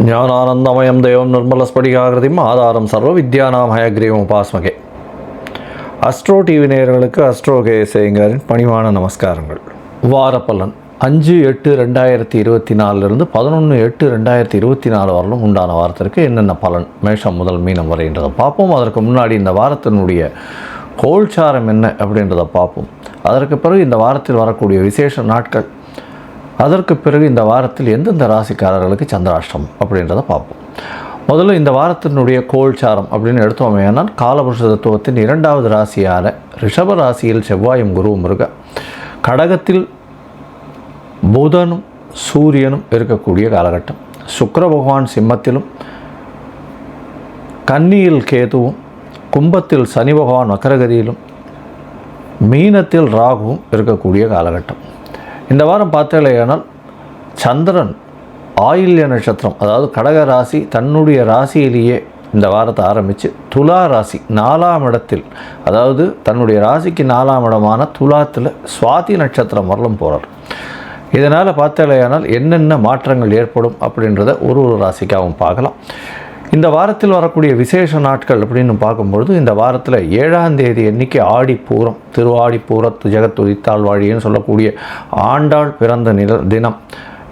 ஞானானந்தமயம் தேவம் நிர்மலஸ்படிகாகிருதியும் ஆதாரம் சர்வ வித்யானாம் ஹயக்ரீவம் உபாஸ்மகே. அஸ்ட்ரோ டிவி நேயர்களுக்கு அஸ்ட்ரோ கேசேங்கரின் பணிவான நமஸ்காரங்கள். வாரப்பலன் 5/8/2024 11/8/2024 வரலும் உண்டான வாரத்திற்கு என்னென்ன பலன் மேஷம் முதல் மீனம் வரைன்றதை பார்ப்போம். அதற்கு முன்னாடி இந்த வாரத்தினுடைய கோல்சாரம் என்ன அப்படின்றத பார்ப்போம். அதற்கு பிறகு இந்த வாரத்தில் வரக்கூடிய விசேஷ நாட்கள், அதற்கு பிறகு இந்த வாரத்தில் எந்தெந்த ராசிக்காரர்களுக்கு சந்திராஷ்டமம் அப்படின்றத பார்ப்போம். முதல்ல இந்த வாரத்தினுடைய கோல்சாரம் அப்படின்னு எடுத்தோமேனால் காலபுருஷ தத்துவத்தின் 2வது ராசியான ரிஷப ராசியில் செவ்வாயும் குருவும் இருக்க, கடகத்தில் புதனும் சூரியனும் இருக்கக்கூடிய காலகட்டம், சுக்கிர பகவான் சிம்மத்திலும் கன்னியில் கேதுவும், கும்பத்தில் சனி பகவான் வக்கரகதியிலும், மீனத்தில் ராகுவும் இருக்கக்கூடிய காலகட்டம். இந்த வாரம் பார்த்தேனால் சந்திரன் ஆயில்ய நட்சத்திரம், அதாவது கடக ராசி தன்னுடைய ராசியிலேயே இந்த வாரத்தை ஆரம்பித்து துலா ராசி 4ஆம் இடத்தில், அதாவது தன்னுடைய ராசிக்கு 4ஆம் இடமான துலாத்தில் சுவாதி நட்சத்திரம் வரலும் போகிறார். இதனால் பார்த்தேனால் என்னென்ன மாற்றங்கள் ஏற்படும் அப்படின்றத ஒரு ராசிக்காகவும் பார்க்கலாம். இந்த வாரத்தில் வரக்கூடிய விசேஷ நாட்கள் அப்படின்னு பார்க்கும்பொழுது, இந்த வாரத்தில் 7ஆம் தேதி அன்னைக்கு ஆடிப்பூரம், திருவாடிப்பூரத்து ஜெகத்துதித்தாள் வாழின்னு சொல்லக்கூடிய ஆண்டாள் பிறந்த தினம்.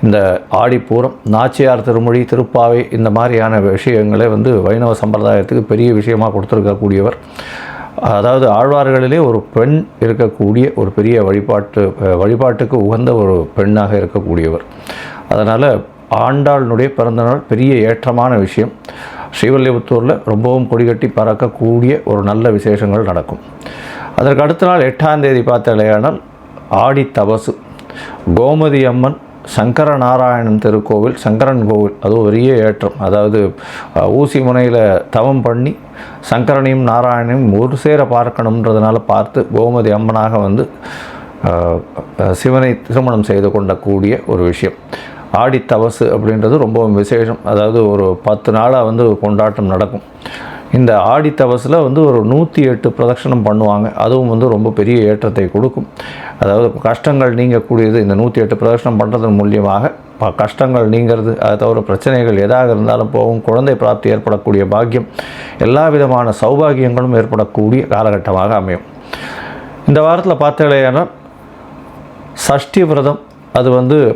இந்த ஆடிப்பூரம் நாச்சியார் திருமொழி, திருப்பாவை இந்த மாதிரியான விஷயங்களை வைணவ சம்பிரதாயத்துக்கு பெரிய விஷயமாக கொடுத்துருக்கக்கூடியவர். அதாவது ஆழ்வார்களிலே ஒரு பெண் இருக்கக்கூடிய ஒரு பெரிய வழிபாட்டுக்கு உகந்த ஒரு பெண்ணாக இருக்கக்கூடியவர். அதனால் ஆண்டாளுடைய பிறந்தநாள் பெரிய ஏற்றமான விஷயம். ஸ்ரீவில்லிபுத்தூரில் ரொம்பவும் கொடிகட்டி பறக்கக்கூடிய ஒரு நல்ல விசேஷங்கள் நடக்கும். அதற்கு அடுத்த நாள் 8ஆம் தேதி பார்த்தேனால் ஆடி தபசு, கோமதி அம்மன் சங்கர நாராயணன் திருக்கோவில், சங்கரன் கோவில், அது பெரிய ஏற்றம். அதாவது ஊசி முனையில் தவம் பண்ணி சங்கரனையும் நாராயணையும் ஒரு சேர பார்க்கணுன்றதுனால பார்த்து கோமதி அம்மனாக சிவனை திருமணம் செய்து கொண்டக்கூடிய ஒரு விஷயம். ஆடி தபசு அப்படின்றது ரொம்பவும் விசேஷம். அதாவது ஒரு 10 நாளாக கொண்டாட்டம் நடக்கும். இந்த ஆடி தபஸில் ஒரு 108 பிரதட்சணம் பண்ணுவாங்க. அதுவும் ரொம்ப பெரிய ஏற்றத்தை கொடுக்கும். அதாவது கஷ்டங்கள் நீங்கக்கூடியது. இந்த 108 பிரதட்சணம் பண்ணுறதன் மூலியமாக கஷ்டங்கள் நீங்கிறது, அதை தவிர பிரச்சனைகள் எதாக இருந்தாலும் போகும், குழந்தை பிராப்தி ஏற்படக்கூடிய பாக்கியம், எல்லா விதமான சௌபாகியங்களும் ஏற்படக்கூடிய காலகட்டமாக அமையும். இந்த வாரத்தில் பார்த்தேன்னா சஷ்டி விரதம், அது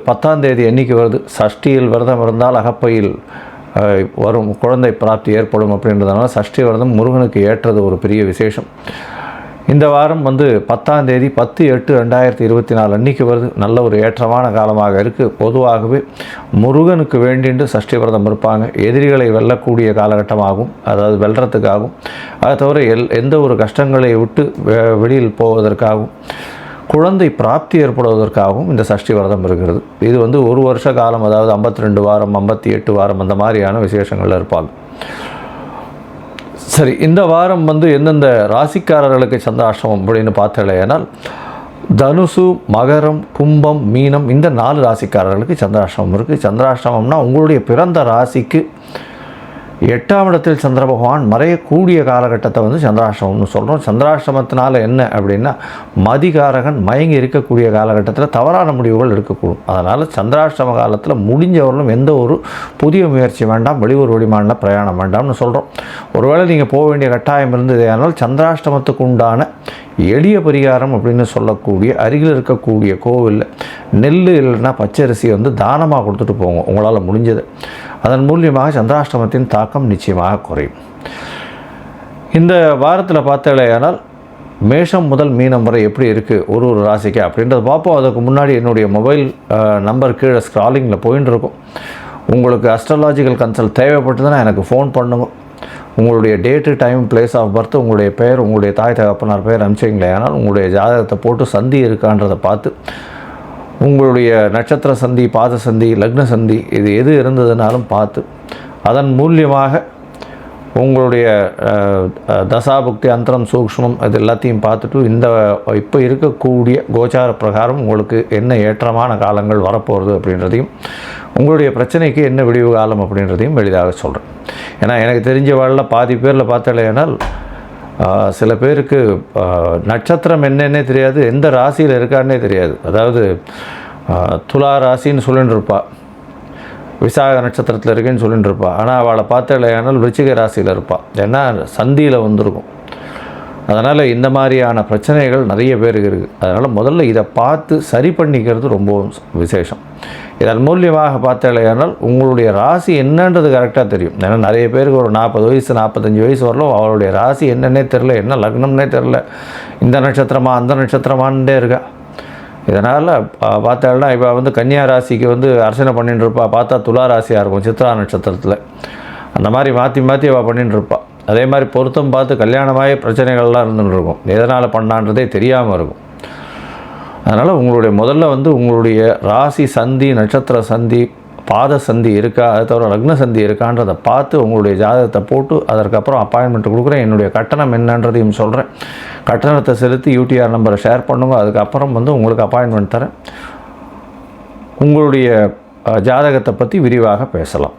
10ஆம் தேதி அன்றைக்கி வருது. சஷ்டியில் விரதம் இருந்தால் அகப்பையில் வரும் குழந்தை பிராப்தி ஏற்படும் அப்படின்றதுனால சஷ்டி விரதம் முருகனுக்கு ஏற்றது ஒரு பெரிய விசேஷம். இந்த வாரம் 10ஆம் தேதி 10/8/2024 அன்றைக்கி வருது. நல்ல ஒரு ஏற்றமான காலமாக இருக்குது. பொதுவாகவே முருகனுக்கு வேண்டிட்டு சஷ்டி விரதம் இருப்பாங்க. எதிரிகளை வெல்லக்கூடிய காலகட்டமாகும், அதாவது வெல்றதுக்காகவும், அதை தவிர எந்த ஒரு கஷ்டங்களை விட்டு வெளியில் போவதற்காகவும், குழந்தை பிராப்தி ஏற்படுவதற்காகவும் இந்த சஷ்டி விரதம் இருக்கிறது. இது ஒரு வருஷ காலம், அதாவது 52 வாரம் 58 வாரம் அந்த மாதிரியான விசேஷங்கள் இருப்பாங்க. சரி, இந்த வாரம் எந்தெந்த ராசிக்காரர்களுக்கு சந்திராஷ்டமம் அப்படின்னு பார்த்தேனால் தனுசு, மகரம், கும்பம், மீனம் இந்த 4 ராசிக்காரர்களுக்கு சந்திராஷ்டமம் இருக்குது. சந்திராஷ்டமம்னா உங்களுடைய பிறந்த ராசிக்கு 8ஆம் இடத்தில் சந்திர பகவான் மறையக்கூடிய காலகட்டத்தை சந்திராஷ்டமம்னு சொல்கிறோம். சந்திராஷ்டமத்தினால என்ன அப்படின்னா, மதிகாரகன் மயங்கி இருக்கக்கூடிய காலகட்டத்தில் தவறான முடிவுகள் இருக்கக்கூடும். அதனால் சந்திராஷ்டம காலத்தில் முடிஞ்சவர்களும் எந்த ஒரு புதிய முயற்சி வேண்டாம், வெளியூர் வெளிமாநில பிரயாணம் வேண்டாம்னு சொல்கிறோம். ஒருவேளை நீங்கள் போக வேண்டிய கட்டாயம் இருந்தது, ஆனால் சந்திராஷ்டமத்துக்கு உண்டான எளிய பரிகாரம் அப்படின்னு சொல்லக்கூடிய அருகில் இருக்கக்கூடிய கோவிலில் நெல் இல்லைன்னா பச்சரிசி தானமாக கொடுத்துட்டு போங்க உங்களால் முடிஞ்சது. அதன் மூலியமாக சந்திராஷ்டமத்தின் தாக்கம் நிச்சயமாக குறையும். இந்த வாரத்தில் பார்த்தேனால் மேஷம் முதல் மீனம் வரை எப்படி இருக்குது ஒரு ராசிக்கு அப்படின்றத பார்ப்போம். அதுக்கு முன்னாடி என்னுடைய மொபைல் நம்பர் கீழே ஸ்க்ராலிங்கில் போயின்னு இருக்கும். உங்களுக்கு அஸ்ட்ராலாஜிக்கல் கன்சல்ட் தேவைப்பட்டதுன்னா எனக்கு ஃபோன் பண்ணுங்க. உங்களுடைய date, time, place of birth, உங்களுடைய பெயர், உங்களுடைய தாய் தகப்பனார் பெயர் அனுப்பிச்சிங்களே, ஆனால் உங்களுடைய ஜாதகத்தை போட்டு சந்தி இருக்கான்றதை பார்த்து, உங்களுடைய நட்சத்திர சந்தி, பாத சந்தி, லக்ன சந்தி இது எது இருந்ததுனாலும் பார்த்து, அதன் மூலியமாக உங்களுடைய தசாபுக்தி, அந்தரம், சூக்ஷ்மம் இது எல்லாத்தையும் பார்த்துட்டு இப்போ இருக்கக்கூடிய கோச்சார பிரகாரம் உங்களுக்கு என்ன ஏற்றமான காலங்கள் வரப்போகிறது அப்படின்றதையும், உங்களுடைய பிரச்சனைக்கு என்ன விடிவு காலம் அப்படின்றதையும் எளிதாக சொல்கிறேன். ஏன்னா எனக்கு தெரிஞ்ச வாழ்வில் பாதி பேரில் பார்த்தேனால் சில பேருக்கு நட்சத்திரம் என்னன்னே தெரியாது, எந்த ராசியில் இருக்கான்னே தெரியாது. அதாவது துலா ராசின்னு சொல்லிட்டு இருப்பா, விசாக நட்சத்திரத்தில் இருக்கேன்னு சொல்லிட்டு இருப்பாள். ஆனால் அவளை பார்த்தாலேயானால் விருச்சிக ராசியில் இருப்பாள். ஏன்னா சந்தியில் வந்திருக்கும். அதனால் இந்த மாதிரியான பிரச்சனைகள் நிறைய பேருக்கு இருக்குது. அதனால் முதல்ல இதை பார்த்து சரி பண்ணிக்கிறது ரொம்ப விசேஷம். இதன் மூலியமாக பார்த்தாலேயானால் உங்களுடைய ராசி என்னன்றது கரெக்டாக தெரியும். ஏன்னா நிறைய பேருக்கு ஒரு 40 வயசு 45 வயசு வரலும் அவளுடைய ராசி என்னன்னே தெரில, என்ன லக்னம்னே தெரில, இந்த நட்சத்திரமா அந்த நட்சத்திரமானே இருக்கா. இதனால் பார்த்தாலும் இப்போ வந்து கன்னியா ராசிக்கு வந்து அர்ச்சனை பண்ணிட்டு இருப்பா, பார்த்தா துலா ராசியாக இருக்கும் சித்ரா நட்சத்திரத்தில். அந்த மாதிரி மாற்றி மாற்றி அவள் பண்ணிட்டு இருப்பாள். அதே மாதிரி பொருத்தம் பார்த்து கல்யாணமாகி பிரச்சனைகள்லாம் இருந்துகிட்டு இருக்கும். எதனால் பண்ணான்றதே தெரியாமல் இருக்கும். அதனால் உங்களுடைய முதல்ல வந்து உங்களுடைய ராசி சந்தி, நட்சத்திர சந்தி, பாத சந்தி இருக்கா, அதை தவிர லக்ன சந்தி இருக்கான்றதை பார்த்து உங்களுடைய ஜாதகத்தை போட்டு அதற்கப்புறம் அப்பாயின்மெண்ட் கொடுக்குறேன். என்னுடைய கட்டணம் என்னன்றதையும் சொல்கிறேன். கட்டணத்தை செலுத்தி யூடிஆர் நம்பரை ஷேர் பண்ணுங்க. அதுக்கப்புறம் வந்து உங்களுக்கு அப்பாயின்மெண்ட் தரேன். உங்களுடைய ஜாதகத்தை பற்றி விரிவாக பேசலாம்.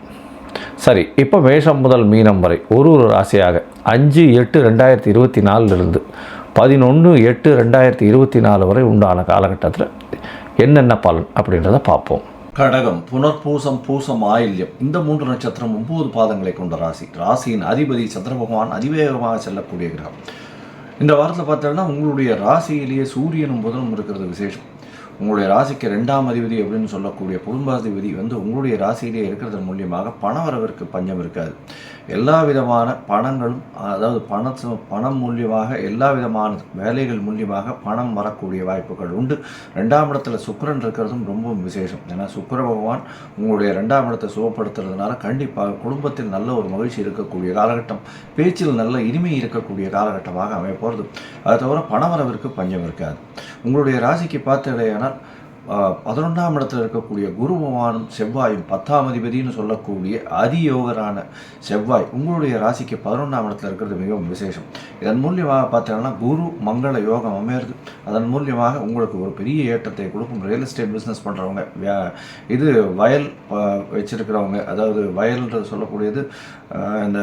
சரி, இப்போ மேஷம் முதல் மீனம் வரை ஒரு ராசியாக 5/8/2024 11/8/2024 வரை உண்டான காலகட்டத்தில் என்னென்ன பலன் அப்படின்றத பார்ப்போம். கடகம், புனர்பூசம், பூசம், ஆயில்யம் இந்த 3 நட்சத்திரம் 9 பாதங்களை கொண்ட ராசி. ராசியின் அதிபதி சந்திர பகவான் அதிவேகமாக செல்லக்கூடிய கிரகம். இந்த வாரத்தில் பார்த்தோம்னா உங்களுடைய ராசியிலேயே சூரியனும் புதனும் இருக்கிறது விசேஷம். உங்களுடைய ராசிக்கு 2ஆம் அதிபதி அப்படின்னு சொல்லக்கூடிய குடும்பாதிபதி வந்து உங்களுடைய ராசியிலே இருக்கிறது மூலியமாக பணவரவிற்கு பஞ்சம் இருக்காது. எல்லா விதமான பணங்களும், அதாவது பணம் மூலியமாக எல்லா விதமான வேலைகள் மூலியமாக பணம் வரக்கூடிய வாய்ப்புகள் உண்டு. 2ஆம் இடத்துல சுக்கிரன் இருக்கிறதும் ரொம்ப விசேஷம். ஏன்னா சுக்கிர பகவான் உங்களுடைய 2ஆம் இடத்தை சுகப்படுத்துறதுனால கண்டிப்பாக குடும்பத்தில் நல்ல ஒரு மகிழ்ச்சி இருக்கக்கூடிய காலகட்டம், பேச்சில் நல்ல இனிமை இருக்கக்கூடிய காலகட்டமாக அமைய போகிறது. அதை தவிர பணவரவிற்கு பஞ்சம் இருக்காது. உங்களுடைய ராசிக்கு பார்த்தடையானால் 11ஆம் இடத்தில் இருக்கக்கூடிய குரு பகவானும் செவ்வாயும் 10ஆம் அதிபதினு சொல்லக்கூடிய அதியோகரான செவ்வாய் உங்களுடைய ராசிக்கு 11ஆம் இடத்துல இருக்கிறது மிகவும் விசேஷம். இதன் மூலியமாக பார்த்தீங்கன்னா குரு மங்கள யோகம் அமையிறது. அதன் மூலியமாக உங்களுக்கு ஒரு பெரிய ஏற்றத்தை கொடுக்கும். ரியல் எஸ்டேட் பிஸ்னஸ் பண்ணுறவங்க, இது வயல் வச்சிருக்கிறவங்க, அதாவது வயல்ன்றது சொல்லக்கூடியது இந்த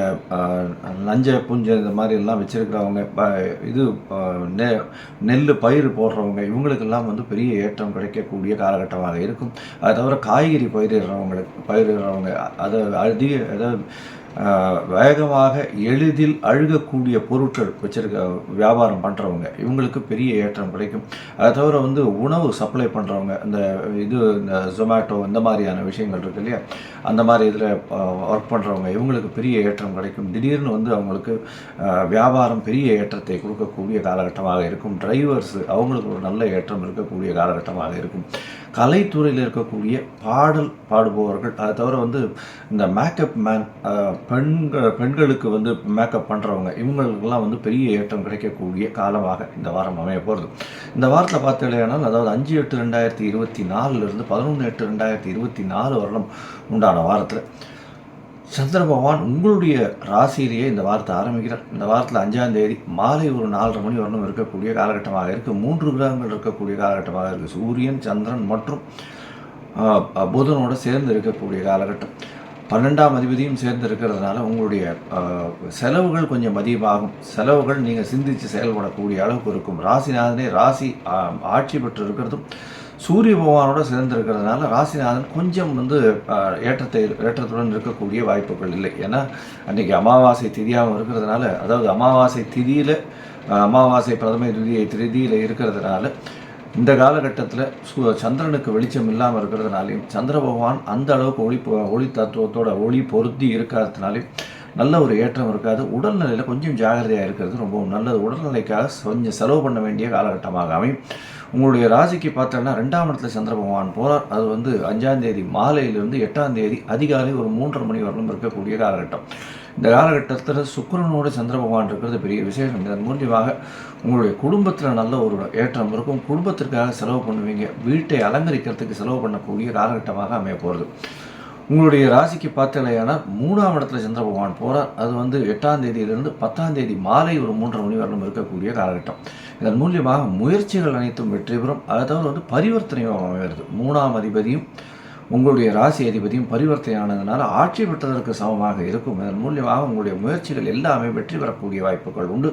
நஞ்சை புஞ்சை இந்த மாதிரி எல்லாம் வச்சிருக்கிறவங்க, இது நெல் பயிர் போடுறவங்க, இவங்களுக்கெல்லாம் வந்து பெரிய ஏற்றம் கிடைக்கக்கூடிய காலகட்டமாக இருக்கும். அதை தவிர காய்கறி பயிரிடுறவங்க அதாவது வேகமாக எளிதில் அழுகக்கூடிய பொருட்கள் வச்சிருக்க வியாபாரம் பண்ணுறவங்க, இவங்களுக்கு பெரிய ஏற்றம் கிடைக்கும். அதை தவிர வந்து உணவு சப்ளை பண்ணுறவங்க, இந்த ஜொமேட்டோ இந்த மாதிரியான விஷயங்கள் இருக்கு இல்லையா, அந்த மாதிரி இதில் ஒர்க் பண்ணுறவங்க, இவங்களுக்கு பெரிய ஏற்றம் கிடைக்கும். திடீர்னு வந்து அவங்களுக்கு வியாபாரம் பெரிய ஏற்றத்தை கொடுக்கக்கூடிய காலகட்டமாக இருக்கும். டிரைவர்ஸ் அவங்களுக்கு ஒரு நல்ல ஏற்றம் இருக்கக்கூடிய காலகட்டமாக இருக்கும். கலைத்துறையில் இருக்கக்கூடிய பாடல் பாடுபவர்கள், அதை தவிர வந்து இந்த மேக்கப் மேன், பெண்களுக்கு வந்து மேக்கப் பண்ணுறவங்க, இவங்களுக்கெல்லாம் வந்து பெரிய ஏற்றம் கிடைக்கக்கூடிய காலமாக இந்த வாரம் அமைய போகிறது. இந்த வாரத்தில் பார்த்தீங்கன்னா அதாவது 5/8/2024 11/8/2024 வருடம் உண்டான வாரத்தில் சந்திர பகவான் உங்களுடைய ராசியிலேயே இந்த வாரத்தை ஆரம்பிக்கிறார். இந்த வாரத்தில் 5ஆம் தேதி மாலை ஒரு 4:30 மணி வரணும் இருக்கக்கூடிய காலகட்டமாக இருக்குது. 3 கிரகங்கள் இருக்கக்கூடிய காலகட்டமாக இருக்குது. சூரியன், சந்திரன் மற்றும் புதனோடு சேர்ந்து இருக்கக்கூடிய காலகட்டம். 12ஆம் அதிபதியும் சேர்ந்து இருக்கிறதுனால உங்களுடைய செலவுகள் கொஞ்சம் அதிகமாகும். செலவுகள் நீங்கள் சிந்தித்து செயல்படக்கூடிய அளவுக்கு இருக்கும். ராசிநாதனே ராசி ஆட்சி பெற்று இருக்கிறதும் சூரிய பகவானோட சேர்ந்திருக்கிறதுனால ராசிநாதன் கொஞ்சம் வந்து ஏற்றத்துடன் இருக்கக்கூடிய வாய்ப்புகள் இல்லை. ஏன்னா அன்றைக்கி அமாவாசை திதியாகவும் இருக்கிறதுனால, அதாவது அமாவாசை திதியில் அமாவாசை பிரதமை திதியில் இருக்கிறதுனால இந்த காலகட்டத்தில் சந்திரனுக்கு வெளிச்சம் இல்லாமல் இருக்கிறதுனாலையும் சந்திர பகவான் அந்த அளவுக்கு ஒளி தத்துவத்தோட ஒளி பொருத்தி இருக்கிறதுனாலையும் நல்ல ஒரு ஏற்றம் இருக்காது. உடல்நிலையில் கொஞ்சம் ஜாகிரதையாக இருக்கிறது ரொம்பவும் நல்லது. உடல்நிலைக்காக கொஞ்சம் செலவு பண்ண வேண்டிய காலகட்டமாக அமையும். உங்களுடைய ராசிக்கு பார்த்தோன்னா 2ஆம் இடத்துல சந்திர பகவான் போகிறார். அது வந்து 5ஆம் தேதி மாலையிலிருந்து 8ஆம் தேதி அதிகாலை ஒரு 3:30 மணி வரலும் இருக்கக்கூடிய காலகட்டம். இந்த காலகட்டத்தில் சுக்கிரனோடு சந்திர பகவான் இருக்கிறது பெரிய விசேஷம். இதன் மூலியமாக உங்களுடைய குடும்பத்தில் நல்ல ஒரு ஏற்றம் இருக்கும். குடும்பத்திற்காக செலவு பண்ணுவீங்க. வீட்டை அலங்கரிக்கிறதுக்கு செலவு பண்ணக்கூடிய காலகட்டமாக அமைய போகிறது. உங்களுடைய ராசிக்கு பார்த்தலையானால் 3ஆம் இடத்துல சந்திர பகவான் போகிறார். அது வந்து 8ஆம் தேதியிலிருந்து 10ஆம் தேதி மாலை ஒரு 3:30 மணி வரலும் இருக்கக்கூடிய காலகட்டம். இதன் மூலியமாக முயற்சிகள் அனைத்தும் வெற்றி பெறும். அதை தவிர வந்து பரிவர்த்தனையும் அமைகிறது. 3ஆம் அதிபதியும் உங்களுடைய ராசி அதிபதியும் பரிவர்த்தனையானதுனால ஆட்சி பெற்றதற்கு சமமாக இருக்கும். இதன் மூலியமாக உங்களுடைய முயற்சிகள் எல்லாமே வெற்றி பெறக்கூடிய வாய்ப்புகள் உண்டு.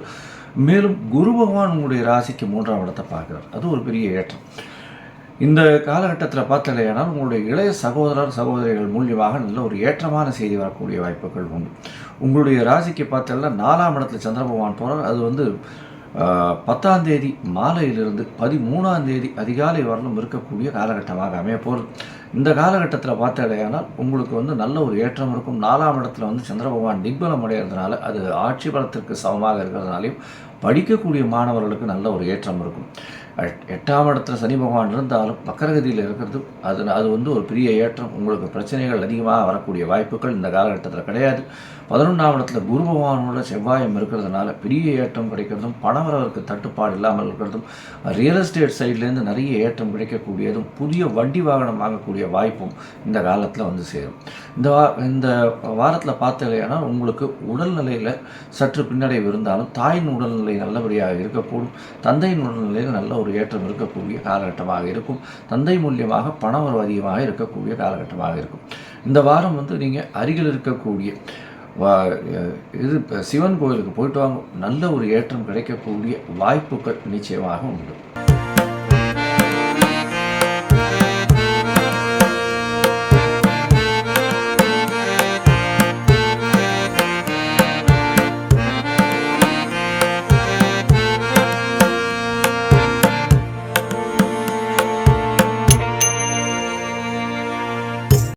மேலும் குரு பகவான் உங்களுடைய ராசிக்கு 3ஆம் இடத்தை பார்க்கிறார். அது ஒரு பெரிய ஏற்றம். இந்த காலகட்டத்தில் பார்த்தலையானால் உங்களுடைய இளைய சகோதரர் சகோதரிகள் மூலியமாக நல்ல ஒரு ஏற்றமான செய்தி வரக்கூடிய வாய்ப்புகள் உண்டு. உங்களுடைய ராசிக்கு பார்த்தோம்னா 4ஆம் இடத்துல சந்திர பகவான் போகிறார். அது வந்து 10ஆம் தேதி மாலையிலிருந்து 13ஆம் தேதி அதிகாலை வரலும் இருக்கக்கூடிய காலகட்டமாக அமைய போகிறது. இந்த காலகட்டத்தில் பார்த்தடையானால் உங்களுக்கு வந்து நல்ல ஒரு ஏற்றம் இருக்கும். 4ஆம் இடத்துல வந்து சந்திர பகவான் திக்பலம் அடைகிறதுனால, அது ஆட்சி பலத்திற்கு சமமாக இருக்கிறதுனாலையும் படிக்கக்கூடிய மாணவர்களுக்கு நல்ல ஒரு ஏற்றம் இருக்கும். 8ஆம் இடத்துல சனி பகவான் இருந்தாலும் வக்கரகதியில் இருக்கிறது, அது வந்து ஒரு பெரிய ஏற்றம். உங்களுக்கு பிரச்சனைகள் அதிகமாக வரக்கூடிய வாய்ப்புகள் இந்த காலகட்டத்தில் கிடையாது. 11ஆம் இடத்துல குரு பகவானோட செவ்வாயம் இருக்கிறதுனால பெரிய ஏற்றம் கிடைக்கிறதும், பணவரவுக்கு தட்டுப்பாடு இல்லாமல் இருக்கிறதும், ரியல் எஸ்டேட் சைட்லேருந்து நிறைய ஏற்றம் கிடைக்கக்கூடியதும், புதிய வண்டி வாகனம் வாங்கக்கூடிய வாய்ப்பும் இந்த காலத்தில் வந்து சேரும். இந்த வாரத்தில் பார்த்தீங்கன்னா உங்களுக்கு உடல்நிலையில் சற்று பின்னடைவு இருந்தாலும் தாயின் உடல்நிலை நல்லபடியாக இருக்கக்கூடும். தந்தையின் உடல்நிலையில் நல்ல ஒரு ஏற்றம் இருக்கக்கூடிய காலகட்டமாக இருக்கும். தந்தை மூலியமாக பணவரவு அதிகமாக இருக்கக்கூடிய காலகட்டமாக இருக்கும். இந்த வாரம் வந்து நீங்கள் அருகில் இருக்கக்கூடிய சிவன் கோயிலுக்கு போயிட்டு வாங்க. நல்ல ஒரு ஏற்றம் கிடைக்கக்கூடிய வாய்ப்புகள் நிச்சயமாக உண்டு.